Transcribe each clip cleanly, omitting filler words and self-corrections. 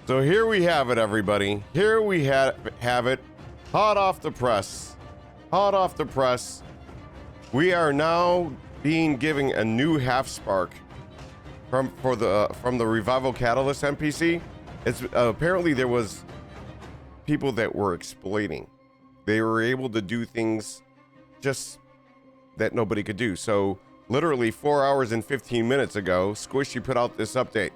So here we have it, everybody. Here we have it. Hot off the press. Hot off the press. We are now being given a new half spark from the Revival Catalyst NPC. It's apparently there was people that were exploiting. They were able to do things just that nobody could do. So literally 4 hours and 15 minutes ago, Squishy put out this update.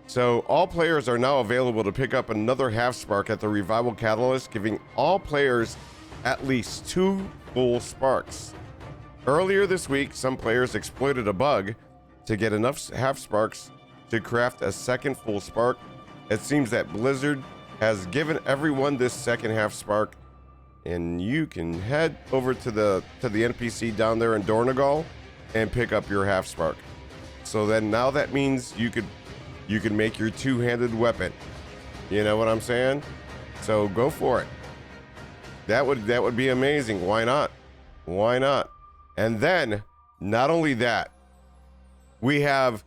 So all players are now available to pick up another half spark at the Revival Catalyst, giving all players at least 2 full sparks. Earlier this week, some players exploited a bug to get enough half sparks to craft a second full spark. It seems that Blizzard has given everyone this second half spark, and you can head over to the NPC down there in Dornegal and pick up your half spark. So then now that means you could make your two-handed weapon. You know what I'm saying? So go for it. That would be amazing. Why not? Why not? And then, not only that, we have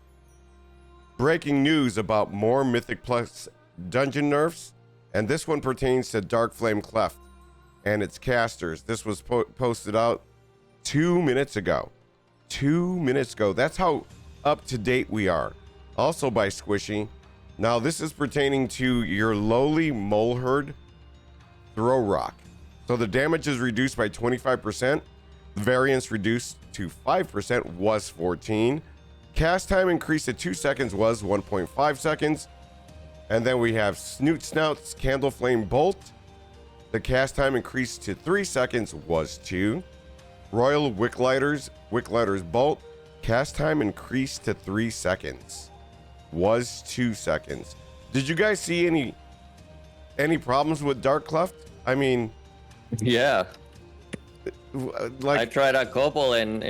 breaking news about more Mythic Plus dungeon nerfs, and this one pertains to Dark Flame Cleft and its casters. This was posted out 2 minutes ago. 2 minutes ago. That's how up to date we are. Also by Squishy. Now this is pertaining to your lowly Moleherd throw rock. So the damage is reduced by 25%. The variance reduced to 5% was 14. Cast time increased to 2 seconds was 1.5 seconds. And then we have Snoot Snout's Candle Flame Bolt. The cast time increased to 3 seconds was 2. Royal Wicklighter's Bolt. Cast time increased to 3 seconds. Was 2 seconds. Did you guys see any problems with Dark Cleft? I mean, yeah, like I tried a couple, and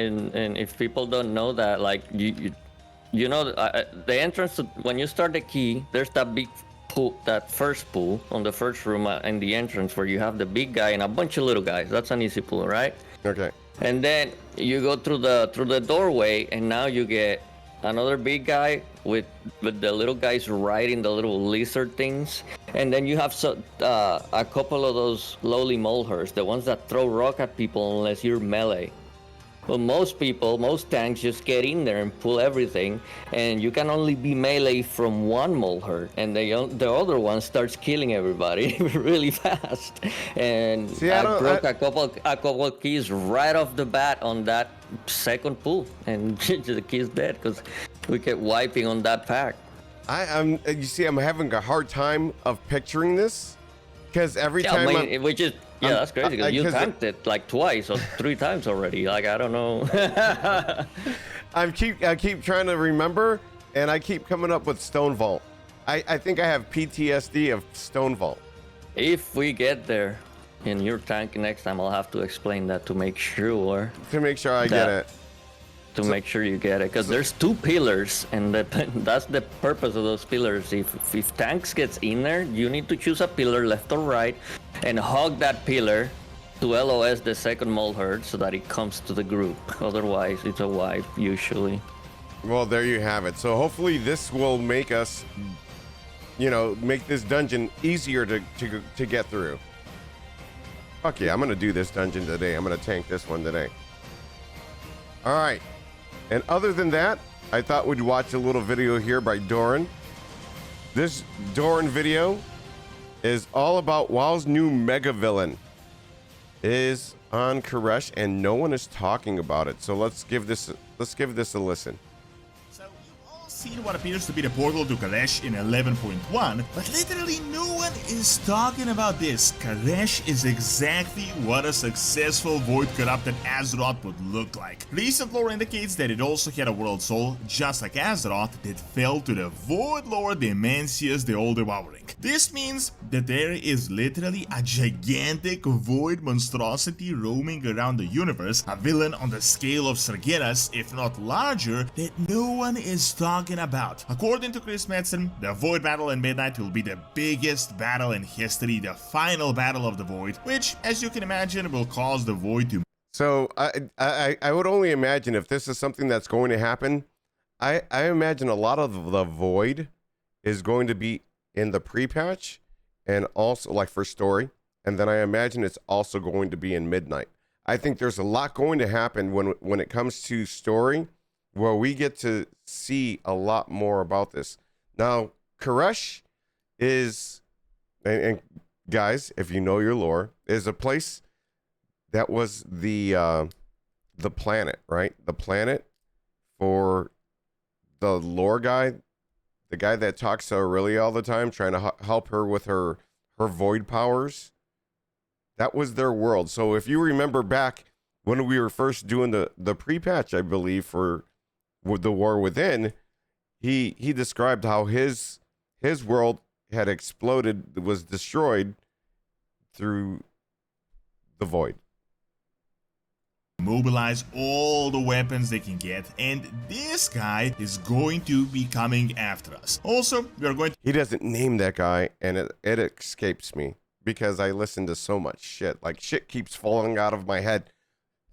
if people don't know that, like you know, the entrance to, when you start the key, there's that big pool, that first pool on the first room in the entrance where you have the big guy and a bunch of little guys. That's an easy pool, right? Okay. And then you go through the doorway, and now you get another big guy with the little guys riding the little lizard things, and then you have a couple of those lowly Moleherds, the ones that throw rock at people unless you're melee. Well, most tanks just get in there and pull everything, and you can only be melee from one Moleherd, and the other one starts killing everybody really fast. And See, I broke a couple of keys right off the bat on that second pull, and the key's dead because we kept wiping on that pack. You see, I'm having a hard time of picturing this because every time that's crazy because you tanked it like twice or 3 times already. Like, I don't know. I keep trying to remember, and I keep coming up with Stone Vault. I think I have PTSD of Stone Vault. If we get there in your tank next time, I'll have to explain that to make sure. To make sure I get it. Make sure you get it, because there's 2 pillars, and that's the purpose of those pillars. If tanks gets in there, you need to choose a pillar left or right and hug that pillar to LOS the second Moleherd so that it comes to the group. Otherwise, it's a wipe usually. Well, there you have it. So hopefully this will make us, make this dungeon easier to get through. Fuck yeah, I'm gonna do this dungeon today. I'm gonna tank this one today. All right. And other than that, I thought we'd watch a little video here by Doran. This Doran video is all about WoW's new mega villain is on Koresh, and no one is talking about it. So let's give this a listen. So you've all seen what appears to be the portal to Kalesh in 11.1, but literally no one is talking about this. Kalesh is exactly what a successful Void Corrupted Azeroth would look like. Recent lore indicates that it also had a world soul, just like Azeroth, that fell to the Void Lord Demensius the All Devouring. This means that there is literally a gigantic void monstrosity roaming around the universe, a villain on the scale of Sargeras, if not larger, that no one is talking about. According to Chris Metzen, the Void battle in Midnight will be the biggest battle in history, the final battle of the Void, which, as you can imagine, will cause the Void to... So I would only imagine if this is something that's going to happen, I imagine a lot of the Void is going to be in the pre-patch and also like for story. And then I imagine it's also going to be in Midnight. I think there's a lot going to happen when it comes to story where we get to see a lot more about this. Now, Koresh is, and guys, if you know your lore, is a place that was the planet, right? The planet for the lore guy, the guy that talks to Aurelia all the time, trying to help her with her void powers. That was their world. So if you remember back when we were first doing the pre-patch, I believe, for the War Within, he described how his world had exploded, was destroyed through the void. Mobilize all the weapons they can get, and this guy is going to be coming after us. Also, we are going to... He doesn't name that guy, and it escapes me because I listen to so much shit. Like, shit keeps falling out of my head.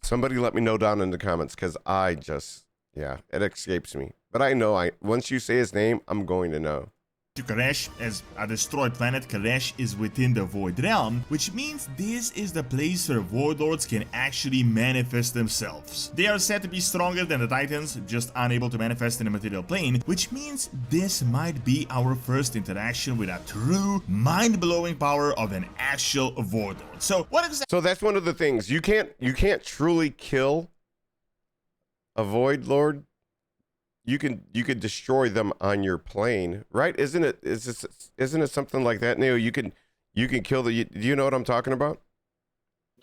Somebody let me know down in the comments, because I just, yeah, it escapes me. But I know, once you say his name, I'm going to know. To Koresh, as a destroyed planet, Koresh is within the Void Realm, which means this is the place where Void Lords can actually manifest themselves. They are said to be stronger than the Titans, just unable to manifest in the material plane, which means this might be our first interaction with a true, mind-blowing power of an actual Void Lord. So what exactly? So that's one of the things. You can't truly kill a Void Lord. You could destroy them on your plane, right? Isn't it something like that, Neo? You can kill do you know what I'm talking about?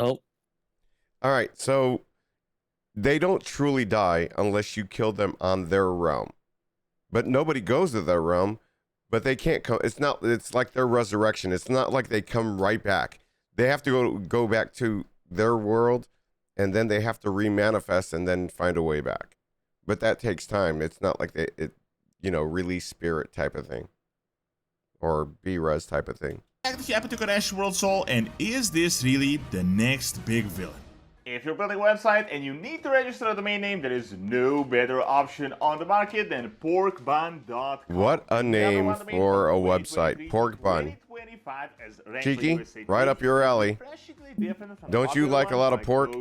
Nope. All right, so they don't truly die unless you kill them on their realm. But nobody goes to their realm, but they can't come. It's like their resurrection. It's not like they come right back. They have to go back to their world, and then they have to remanifest and then find a way back. But that takes time. It's not like release spirit type of thing. Or B-Res type of thing. What happened to Koresh World Soul, and is this really the next big villain? If you're building a website and you need to register a domain name, there is no better option on the market than porkbun.com. What a name for a website. Pork Bun. Cheeky, right up your alley. Don't you like a lot of pork?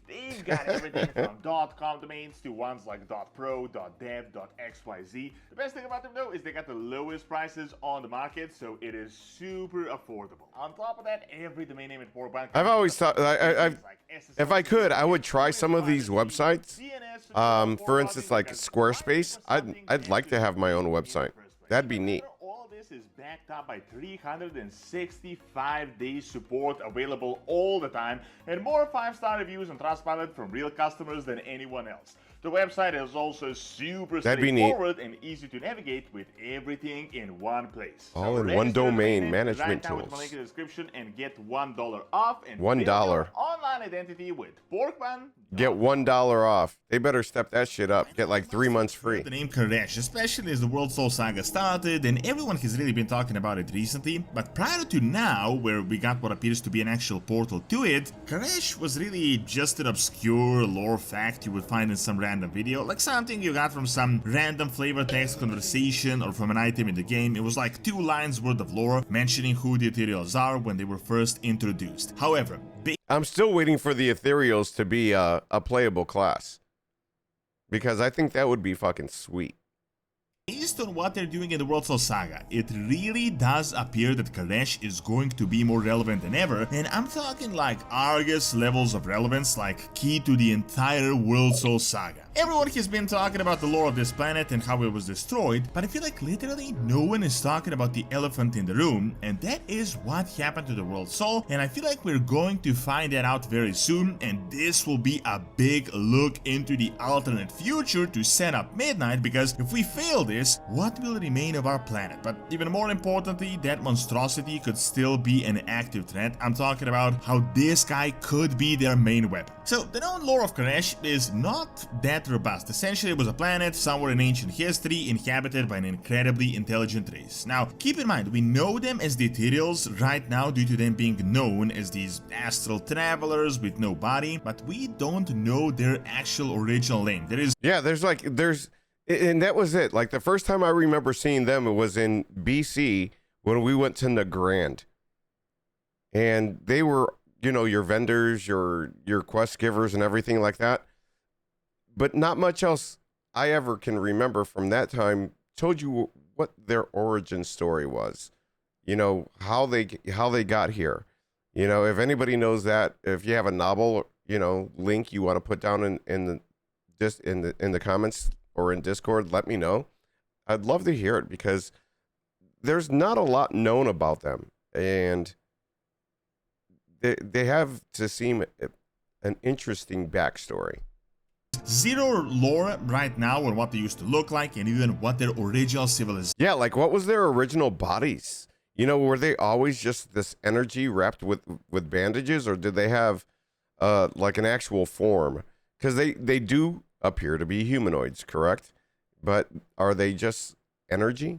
They've got everything from .com domains to ones like .pro, .dev, .xyz. The best thing about them though is they got the lowest prices on the market, so it is super affordable. On top of that, every domain name at Porkbun. I've always thought, if I could, I would try some of these websites. For instance, like Squarespace. I'd like to have my own website. That'd be neat. Is backed up by 365 days support available all the time and more 5-star reviews on Trustpilot from real customers than anyone else. The website is also super straightforward and easy to navigate with everything in one place. All in one domain, management tools. With my link in the description and get $1 off and $1 online identity with Porkbun. Get $1 off. They better step that shit up. Get like 3 months free. The name Koresh, especially as the World Soul Saga started, and everyone has really been talking about it recently, but prior to now, where we got what appears to be an actual portal to it, Koresh was really just an obscure lore fact you would find in some random video, like something you got from some random flavor text conversation or from an item in the game. It was like 2 lines worth of lore mentioning who the ethereals are when they were first introduced. However, I'm still waiting for the ethereals to be a playable class, because I think that would be fucking sweet. Based on what they're doing in the World Soul Saga, it really does appear that Koresh is going to be more relevant than ever, and I'm talking like Argus levels of relevance, like key to the entire World Soul Saga. Everyone has been talking about the lore of this planet and how it was destroyed, but I feel like literally no one is talking about the elephant in the room, and that is what happened to the World Soul, and I feel like we're going to find that out very soon, and this will be a big look into the alternate future to set up Midnight, because if we fail this, what will remain of our planet? But even more importantly, that monstrosity could still be an active threat. I'm talking about how this guy could be their main weapon. So the known lore of Koresh is not that robust. Essentially, it was a planet somewhere in ancient history inhabited by an incredibly intelligent race. Now, keep in mind, we know them as the Ethereals right now due to them being known as these astral travelers with no body, but we don't know their actual original name. And that was it. Like the first time I remember seeing them, it was in BC when we went to the Grand, and they were, you know, your vendors, your quest givers and everything like that. But not much else I ever can remember from that time told you what their origin story was. You know, how they got here. You know, if anybody knows that, if you have a novel, you know, link you want to put down in the comments or in Discord, let me know. I'd love to hear it because there's not a lot known about them, and they have to seem an interesting backstory. Zero lore right now on what they used to look like and even what their original civilization. Yeah, like what was their original bodies? You know, were they always just this energy wrapped with bandages, or did they have like an actual form? Because they do appear to be humanoids, correct? But are they just energy?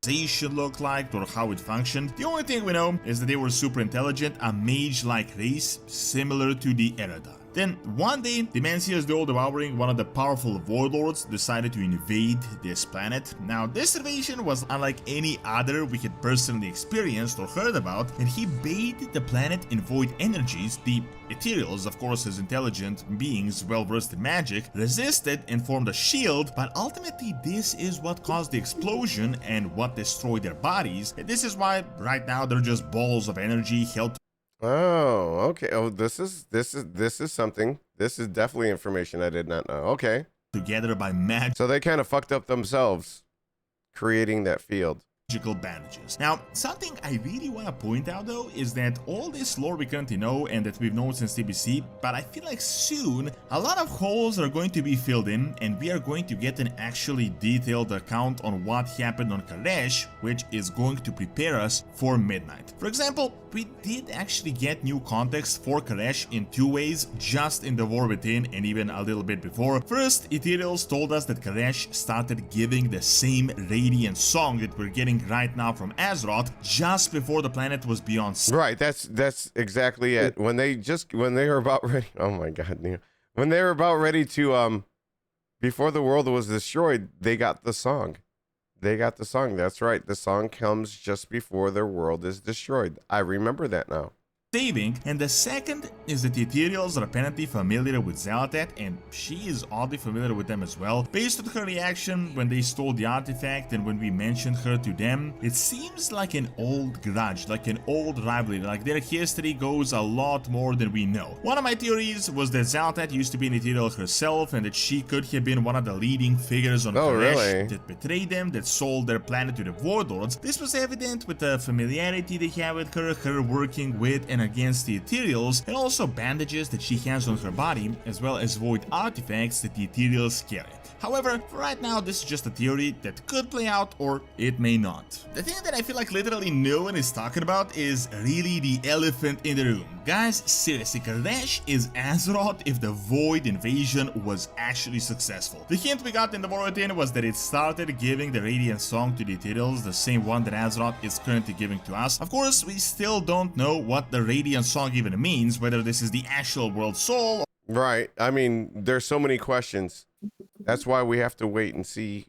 Should look like or how it functioned. The only thing we know is that they were super intelligent, a mage-like race similar to the Eredar. Then one day, Dimensius the All-Devouring, one of the powerful Void Lords, decided to invade this planet. Now, this invasion was unlike any other we had personally experienced or heard about, and he bathed the planet in void energies. The Ethereals, of course, as intelligent beings well-versed in magic, resisted and formed a shield, but ultimately this is what caused the explosion and what destroyed their bodies, and this is why right now they're just balls of energy held. Oh, okay. Oh, this is something. This is definitely information I did not know. Okay. Together by magic. So they kind of fucked up themselves creating that field. Bandages. Now, something I really want to point out though is that all this lore we currently know and that we've known since TBC, but I feel like soon a lot of holes are going to be filled in and we are going to get an actually detailed account on what happened on Karesh, which is going to prepare us for Midnight. For example, we did actually get new context for Karesh in two ways, just in the War Within and even a little bit before. First, Ethereals told us that Karesh started giving the same radiant song that we're getting right now from Azeroth just before the planet was beyond. Right, that's exactly it. When they were about ready, oh my god, Neil. When they were about ready to before the world was destroyed, they got the song. They got the song. That's right. The song comes just before their world is destroyed. I remember that now. Saving, and the second is that the Ethereals are apparently familiar with Xalatat, and she is oddly familiar with them as well. Based on her reaction when they stole the artifact and when we mentioned her to them, it seems like an old grudge, like an old rivalry, like their history goes a lot more than we know. One of my theories was that Xalatat used to be an Ethereal herself and that she could have been one of the leading figures on Karesh that betrayed them, that sold their planet to the Void Lords. This was evident with the familiarity they have with her working with and against the Ethereals, and also bandages that she has on her body, as well as void artifacts that the Ethereals carry. However, for right now, this is just a theory that could play out or it may not. The thing that I feel like literally no one is talking about is really the elephant in the room. Guys, seriously, Karesh is Azeroth if the Void invasion was actually successful. The hint we got in the War Within was that it started giving the Radiant Song to the Ethereals, the same one that Azeroth is currently giving to us. Of course, we still don't know what the Radiant Song even means, whether this is the actual World Soul. Right. I mean, there's so many questions. That's why we have to wait and see,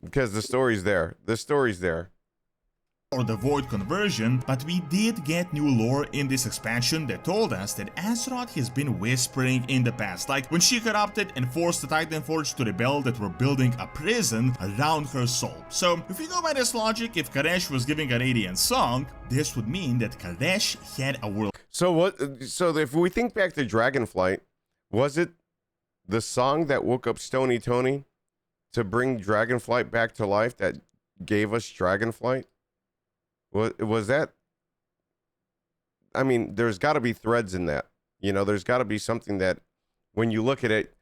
because the story's there. The story's there. Or the Void conversion, but we did get new lore in this expansion that told us that Azeroth has been whispering in the past, like when she corrupted and forced the Titanforge to rebel that were building a prison around her soul. So if we go by this logic, if Karesh was giving a Radiant Song, this would mean that Karesh had a world. So what? So if we think back to Dragonflight, was it the song that woke up Stony Tony to bring Dragonflight back to life that gave us Dragonflight? Was that? I mean, there's got to be threads in that. You know, there's got to be something that when you look at it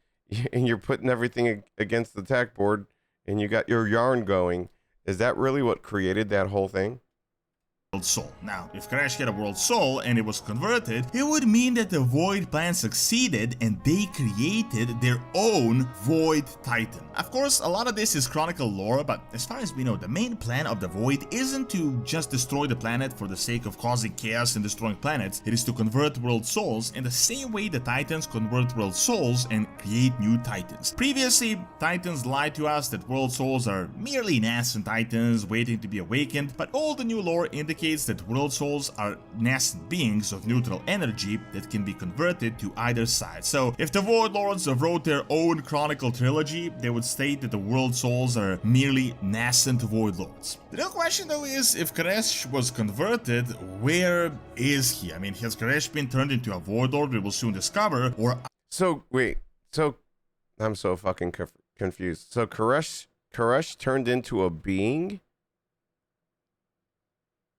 and you're putting everything against the tack board and you got your yarn going, is that really what created that whole thing? World Soul. Now, if Crash had a World Soul and it was converted, it would mean that the Void plan succeeded and they created their own Void Titan. Of course, a lot of this is Chronicle lore, but as far as we know, the main plan of the Void isn't to just destroy the planet for the sake of causing chaos and destroying planets. It is to convert World Souls in the same way the Titans convert World Souls and create new Titans. Previously, Titans lied to us that World Souls are merely nascent Titans waiting to be awakened, but all the new lore indicates that World Souls are nascent beings of neutral energy that can be converted to either side. So if the Void Lords wrote their own Chronicle trilogy, they would state that the World Souls are merely nascent Void Lords. The real question though is, if Koresh was converted, where is he? I mean, has Koresh been turned into a Void Lord we will soon discover, or... So, wait, so, I'm so fucking confused. So Koresh turned into a being?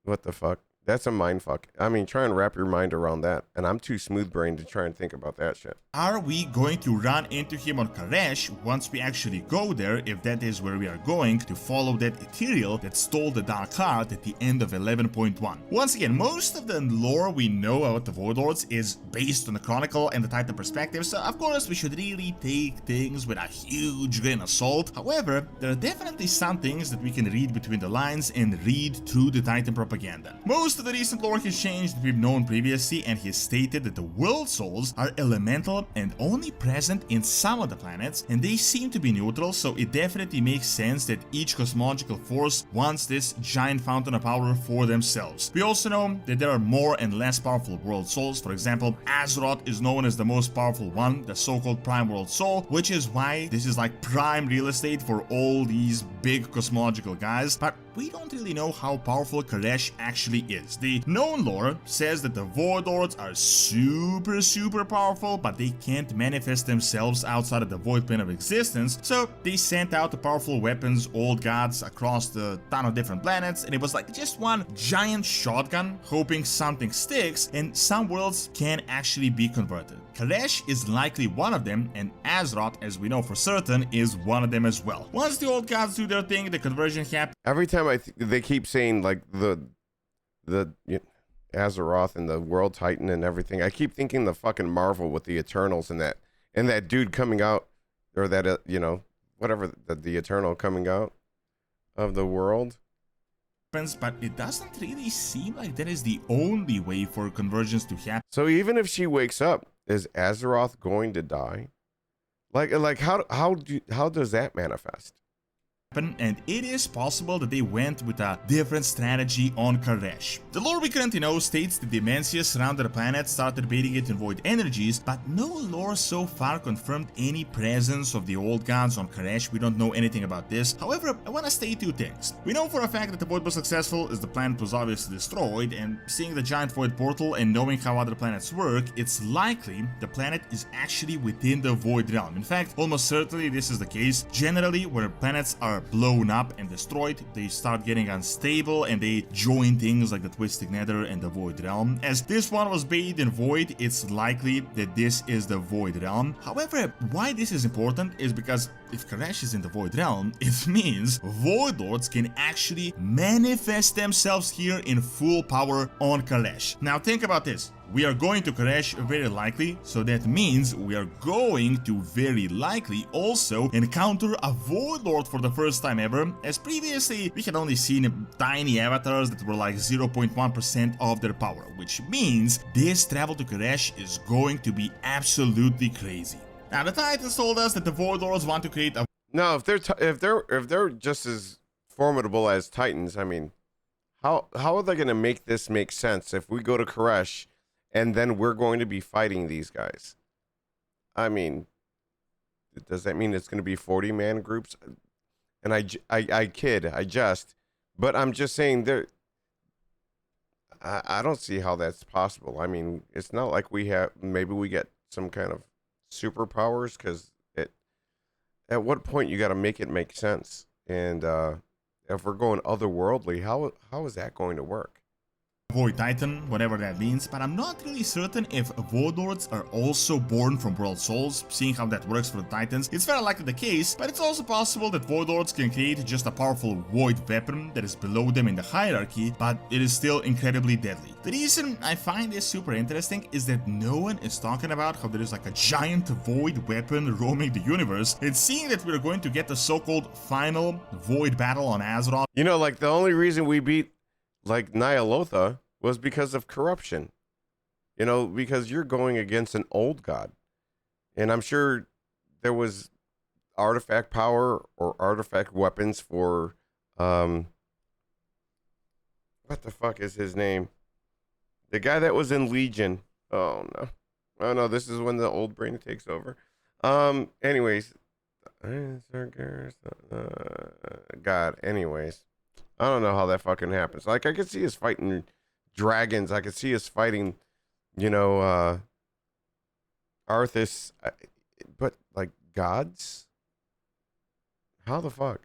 What the fuck? That's a mind fuck. I mean, try and wrap your mind around that. And I'm too smooth brained to try and think about that shit. Are we going to run into him on Koresh once we actually go there, if that is where we are going, to follow that ethereal that stole the Dark Heart at the end of 11.1? Once again, most of the lore we know about the Void Lords is based on the Chronicle and the Titan perspective, so of course we should really take things with a huge grain of salt. However, there are definitely some things that we can read between the lines and read through the Titan propaganda. Most of the recent lore has changed that we've known previously, and he has stated that the World Souls are elemental and only present in some of the planets, and they seem to be neutral, so it definitely makes sense that each cosmological force wants this giant fountain of power for themselves. We also know that there are more and less powerful World Souls. For example, Azeroth is known as the most powerful one, the so-called Prime World Soul, which is why this is like prime real estate for all these big cosmological guys, but we don't really know how powerful Koresh actually is. The known lore says that the Void Lords are super powerful, but they can't manifest themselves outside of the Void plane of existence, so they sent out the powerful weapons, old gods, across the ton of different planets, and it was like just one giant shotgun, hoping something sticks, and some worlds can actually be converted. Koresh is likely one of them, and Azeroth, as we know for certain, is one of them as well. Once the old gods do their thing, the conversion happens. Every time they keep saying like the Azeroth and the World Titan and everything, I keep thinking the fucking Marvel with the Eternals and that dude coming out, or that whatever, the Eternal coming out of the world. But it doesn't really seem like that is the only way for conversions to happen. So even if she wakes up, is Azeroth going to die? Like how does that manifest? And it is possible that they went with a different strategy on Koresh. The lore we currently know states that the Dementia surrounded the planet, started bathing it in void energies, but no lore so far confirmed any presence of the old gods on Koresh. We don't know anything about this. However, I want to state two things. We know for a fact that the void was successful, as the planet was obviously destroyed, and seeing the giant void portal and knowing how other planets work, it's likely the planet is actually within the void realm. In fact, almost certainly this is the case. Generally, where planets are blown up and destroyed, they start getting unstable and they join things like the Twisted Nether and the Void Realm. As this one was bathed in void, it's likely that this is the Void Realm. However, why this is important is because if Koresh is in the Void Realm, it means Void Lords can actually manifest themselves here in full power on Koresh. Now think about this. We are going to Koresh very likely, so that means we are going to very likely also encounter a Void Lord for the first time ever, as previously we had only seen tiny avatars that were like 0.1% of their power, which means this travel to Koresh is going to be absolutely crazy. Now the Titans told us that the Void Lords want to create a... No, if they're just as formidable as Titans, I mean, how are they going to make this make sense if we go to Koresh and then we're going to be fighting these guys? I mean, does that mean it's going to be 40-man groups? And I kid, I jest, but I'm just saying I don't see how that's possible. I mean, it's not like maybe we get some kind of superpowers, because at what point you got to make it make sense? And if we're going otherworldly, how is that going to work? Void Titan, whatever that means, but I'm not really certain if Void Lords are also born from World Souls. Seeing how that works for the Titans, it's very likely the case, but it's also possible that Void Lords can create just a powerful Void weapon that is below them in the hierarchy, but it is still incredibly deadly. The reason I find this super interesting is that no one is talking about how there is like a giant Void weapon roaming the universe, and seeing that we're going to get the so-called final Void battle on Azeroth. You know, like the only reason we beat like Nyalotha was because of corruption. You know, because you're going against an old god. And I'm sure there was artifact power or artifact weapons for what the fuck is his name? The guy that was in Legion. Oh no. Oh no, this is when the old brain takes over. Anyways. God, anyways. I don't know how that fucking happens. Like, I could see us fighting dragons. I could see us fighting, you know, Arthas. But, like, gods? How the fuck?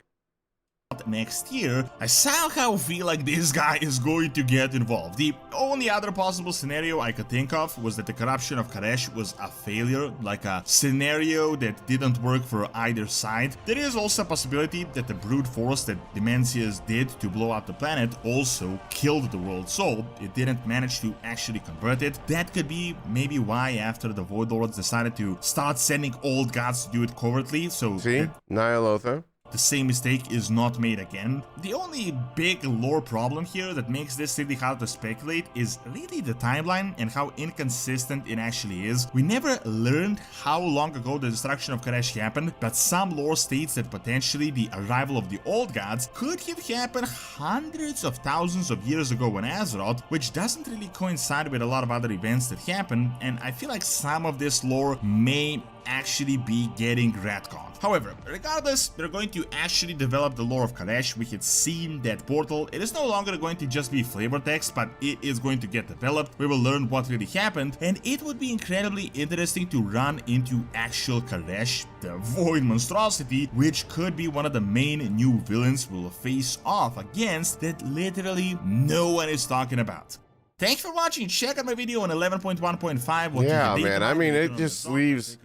Next year, I somehow feel like this guy is going to get involved. The only other possible scenario I could think of was that the corruption of Karesh was a failure, like a scenario that didn't work for either side. There is also a possibility that the brute force that Dimensius did to blow up the planet also killed the World Soul. It didn't manage to actually convert it. That could be maybe why after the Void Lords decided to start sending old gods to do it covertly, so See? Nyalotha. the same mistake is not made again. The only big lore problem here that makes this really hard to speculate is really the timeline and how inconsistent it actually is. We never learned how long ago the destruction of Karesh happened, but some lore states that potentially the arrival of the old gods could have happened hundreds of thousands of years ago in Azeroth, which doesn't really coincide with a lot of other events that happened, and I feel like some of this lore may actually be getting retconned. However, regardless, they're going to actually develop the lore of Karesh. We had seen that portal. It is no longer going to just be flavor text, but it is going to get developed. We will learn what really happened, and it would be incredibly interesting to run into actual Karesh, the Void Monstrosity, which could be one of the main new villains we'll face off against that literally no one is talking about. Thanks for watching. Check out my video on 11.1.5. Yeah, man. I mean, it just leaves.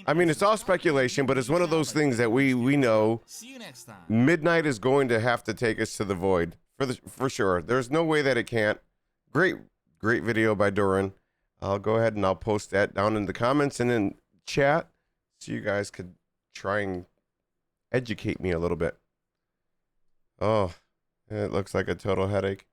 I mean, it's all speculation, but it's one of those things that we know. See you next time. Midnight is going to have to take us to the void for sure. There's no way that it can't. Great video by Doran. I'll go ahead and I'll post that down in the comments and in chat so you guys could try and educate me a little bit. Oh, it looks like a total headache.